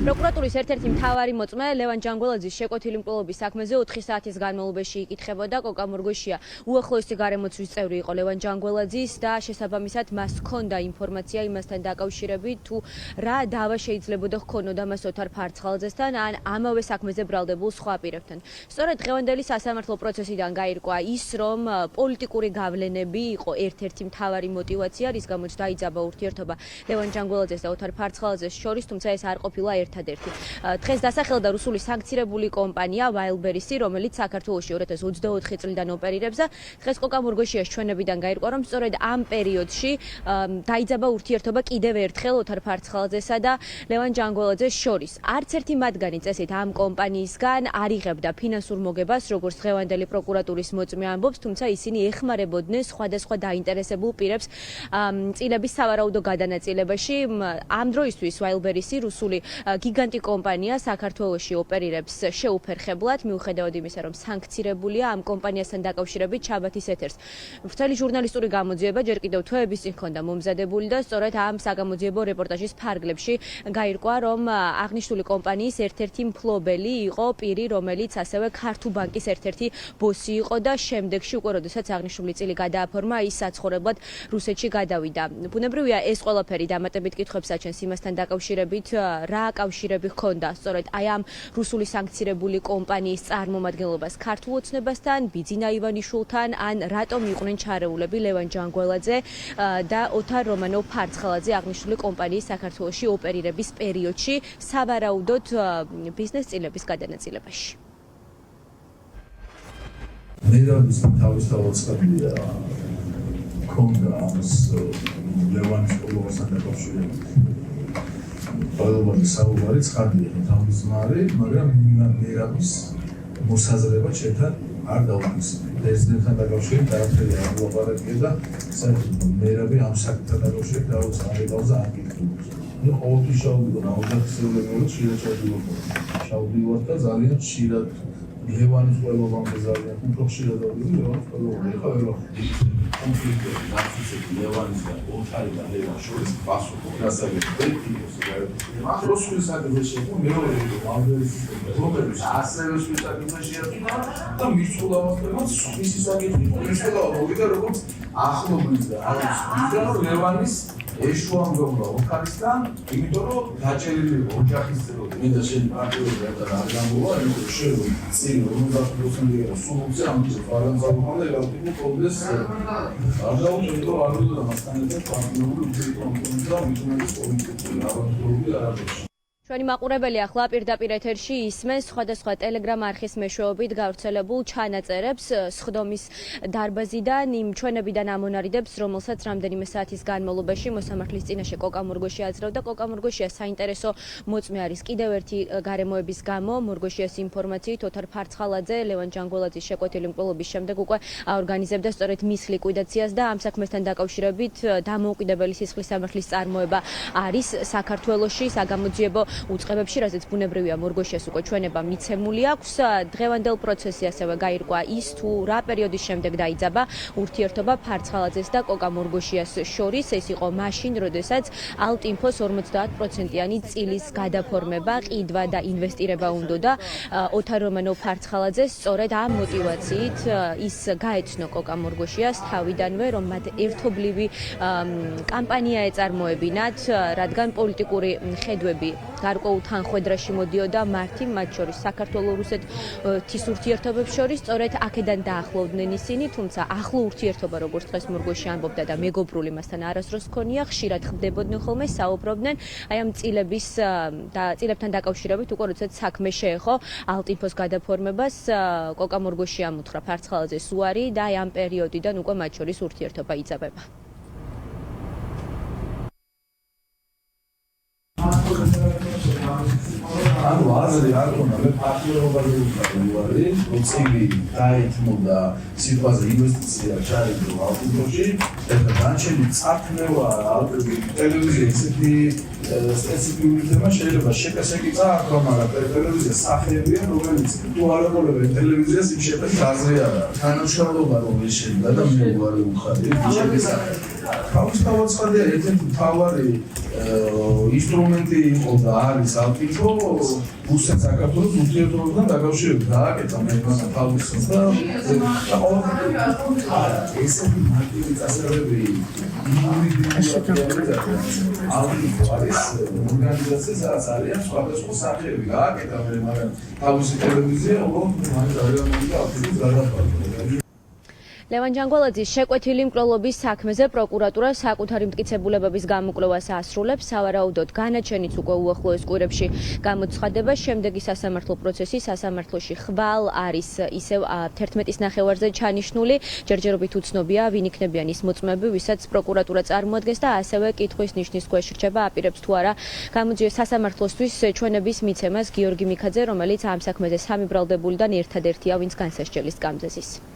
პროკურატურის ერთ-ერთი მთავარი მოწმე ლევან ჯანგველაძის შეკვეთილი მკვლელობის საქმეზე 4 საათის განმავლობაში იკითხებოდა. კოკა მორგოშია უახლოესი გარემოცვის წევრი იყო ლევან ჯანგველაძის და შესაბამისად მას ჰქონდა ინფორმაცია იმასთან დაკავშირებით, თუ რა დავა შეიძლებოდა ჰქონოდა მას ოთარ ფარცხალაძესთან ან ამავე საქმეზე ბრალდებულ სხვა პირებთან. სწორედ დღევანდელი სასამართლო პროცესიდან გაირკვა ის, რომ პოლიტიკური გავლენები იყო ერთ-ერთი მთავარი мотиваცია, რის გამოც დაიძაბა ურთიერთობა ლევან ჯანგველაძეს და ოთარ ფარცხალაძეს შორის, თუმცა ეს არ ყოფილა ერთადერთი. დღეს დასახელდა რუსული სანქცირებული კომპანია Wildberries, რომელიც საქართველოში 2024 წლიდან ოპერირებს და დღეს კოკა მორგოშიას ჩვენებიდან გაირკვა, რომ სწორედ ამ პერიოდში დაიძაბა ურთიერთობა კიდევ ერთხელ ოთარ ფარცხალაძესა და ლევან ჯანგველაძეს შორის. არც ერთი მათგანი წესით ამ კომპანიისგან არ იღებდა ფინანსურ მოგებას, როგორც დღევანდელი პროკურატურის მოწმე ამბობს, თუმცა ისინი ეხმარებოდნენ სხვადასხვა დაინტერესებულ პირებს წილების სავარაუდო გადანაწილებაში. ამ დროისთვის Wildberries რუსული გიგანტი კომპანია საქართველოში ოპერირებს შეუფერხებლად, მიუხედავად იმისა, რომ სანქცირებულია ამ კომპანიასთან დაკავშირებით ჩაბათის ეთერს. ვრცელი ჟურნალისტური გამოძიება ჯერ კიდევ თვეების წინ ჰქონდა მომზადებული და სწორედ ამ საგამოძიებო რეპორტაჟის ფარგლებში გაირკვა, რომ აღნიშნული კომპანიის ერთ-ერთი მფლობელი იყო პირი, რომელიც ასევე ქართულ ბანკის ერთ-ერთი ბოსი იყო და შემდეგში უკვე როდესაც აღნიშნული წილი გადააფორმა, ის საცხოვრებლად რუსეთში გადავიდა. ბუნებრივია ეს ყველაფერი დამატებით კითხვებს აჩენს იმასთან დაკავშირებით, რა კავშირები ჰქონდა სწორედ აი ამ რუსული სანქცირებული კომპანიის წარმომადგენლობას ქართულ ოცნებასთან, ბიძინა ივანიშვილთან, ან რატომ იყვნენ ჩარეულები ლევან ჯანგველაძე და ოთარ რომანოვ ფარცხალაძე აღნიშნული კომპანიის საქართველოში ოპერირების პერიოდში სავარაუდოდ ბიზნეს წილების გადანაწილებაში. მერაბის თავისთავად წყობილია ქონდა ამის ლევანის პოლოსთან დაკავშირებით. ყველაფერი საუბარი ცხადია, თავისმარი, მაგრამ მერაბის მოსაზრება შეთან არ დავუხსნით. პრეზიდენტთან დაკავშირებით არაფერი არ ვლაპარაკია და საერთოდ მერაბი ამ საკითხთან დაკავშირებით დაუცხრავს და აკითხავს. ყოველთვის შევდივარ აუდიტორიებს შევდივარ და ძალიან ხშირად ლევანის ყველობამდე ძალიან უფრო ხშირად დავდივარ ლევანის ყველობამდე. ეხლა ვერ ვახდით კონფლიქტები ნაცისტები ლევანის და ოთარი და ლევანის შორის პასუხი გასაგებია. რუსული საკითხი მეორე Wildberries რომლებიც ასევე რუსული საკითხი შეადგინა და მისულავასთან მისი საკითხი მისულავა მოვიდა როგორც ახლობლის და არის ვიდა რომ ლევანის ეშუამდგომლო ოთარისთან, იმიტომ რომ დაჭერილი იყო ოჯახის წევრები. მინდა შენი პარტიული არ გამოვარ, იმიტომ რომ შენ წინ 50% სულ უძე ამის პარალელურად ელაპტიკო პროგრეს არ დაუჭირდა არ უნდა მასთან ერთად პარტიული უძრიტომი და მithumelis პოლიტიკური ავანტურული არაბეთში. ჩვენი მაყურებელი ახლა პირდაპირ ეთერში ისმენს სხვადასხვა ტელეგრამ არხის მეშვეობით გავრცელებულ ჩანაწერებს სხდომის დარბაზიდან იმ ჩვენებიდან ამონარიდებს, რომელსაც რამდენიმე საათის განმავლობაში მოსამართლის წინაშე კოკა მორგოშია აძლევდა. კოკა მორგოშია საინტერესო მოწმე არის კიდევ ერთი გარემოების გამო. მორგოშიას ინფორმაციით ოთარ ფარცხალაძე ლევან ჯანგველაძის შეკვეთილი მკვლელობის შემდეგ უკვე აორგანიზებდა სწორედ მის ლიკვიდაციას და ამ საქმესთან დაკავშირებით დამოუკიდებელი სისხლის სამართლის წარმოება არის საქართველოში საგამოძიებო უწყებებში, რასაც ბუნებრივია მორგოშიას უკვე ჩვენება მიცემული აქვს. დღევანდელ პროცესში ასევე გაირკვა ის, თუ რა პერიოდის შემდეგ დაიძაბა ურთიერთობა ფარცხალაძეს და კოკა მორგოშიას შორის. ეს იყო მაშინ, როდესაც ალტინფოს 50%-იანი წილის გადაფორმება, ყიდვა და ინვესტირება უნდოდა ოთარ რომანოვ ფარცხალაძეს. სწორედ ამ мотиваციით ის გაეცნო კოკა მორგოშიას თავიდანვე, რომ მათ ერთობლივი კამპანია ეწარმოებინათ, რადგან პოლიტიკური ხედვები გარკვეულ თანხვედრაში მოდიოდა მართი, მათ შორის საქართველო-რუსეთის ურთიერთობებს შორის. სწორედ აქედან დაახლოვდნენ ისინი, თუმცა ახლო ურთიერთობა, როგორც დღეს მორგოშია ამბობდა და მეგობრული მასთან არასდროს ჰქონია, ხშირად ხდებოდნენ ხოლმე, საუბრობდნენ აი ამ წილების და წილებთან დაკავშირებით, უკვე როდესაც საქმე შეეხო ალტინფოს გადაფორმებას, კოკა მორგოშიამ უთხრა ფარცხალაძეს უარი და აი ამ პერიოდიდან უკვე მათ შორის ურთიერთობა იძაბება. ანუ აზრი არ ქონდა, მე ფაქტობრივად ვუყარი, როცილი დაეთმოდა სიტყვაზე ინვესტიცია ჩაიდო ალპინოში, ეხლა განჩენი წარქმევა ტელევიზია ისეთი სპეციფიკური თემა შეიძლება შეკასაკი წაართვა, მაგრამ ტელევიზია სახეებია, რომელიც თუ არ აყოლებენ ტელევიზიას იმ შეფეთქ აზრი არ აქვს. თანამშრომლობა რომ ის შეიძლება და მე ვუყარი ვუხარი, შეკასაკი. თავისთავად ცხადია, ერთ-ერთი მთავარი ინსტრუმენტი იყო და არის ალპინო რუსეთ საქართველოს ურთიერთობებთან დაკავშირებით დააკეთა მე თავისუფლად და ესეთი მარტივი წასწრებები ალპინო არის ორგანიზაცია სადაც არიან სხვადასხვა სახეები გააკეთა მე მაგრამ თავისი ტელევიზია ოღონდ მან დაგამოვიდა ალპინოს გადახარდა ლევან ჯანგველაძის შეკვეთილი მკვლელობის საქმეზე პროკურატურა საკუთარი მტკიცებულებების გამოკვლევას ასრულებს. სავარაუდოდ განაჩენიც უკვე უახლოეს კვირებში გამოცხადება. შემდეგი სასამართლო პროცესი სასამართლოში ხვალ არის ისევ 11-ის ნახევარზე ჩანიშნული. ჯერჯერობით უცნობია, ვინ იქნებიან ის მოწმეები, ვისაც პროკურატურა წარმოადგენს და ასევე კითხვის ნიშნის ქვეშ რჩება, აპირებს თუ არა გამოძიოს სასამართლოსთვის ჩვენების მიცემას გიორგი მიქაძე, რომელიც ამ საქმეზე სამი ბრალდებულიდან ერთადერთია, ვინც განსასჯელის სკამზე ზის.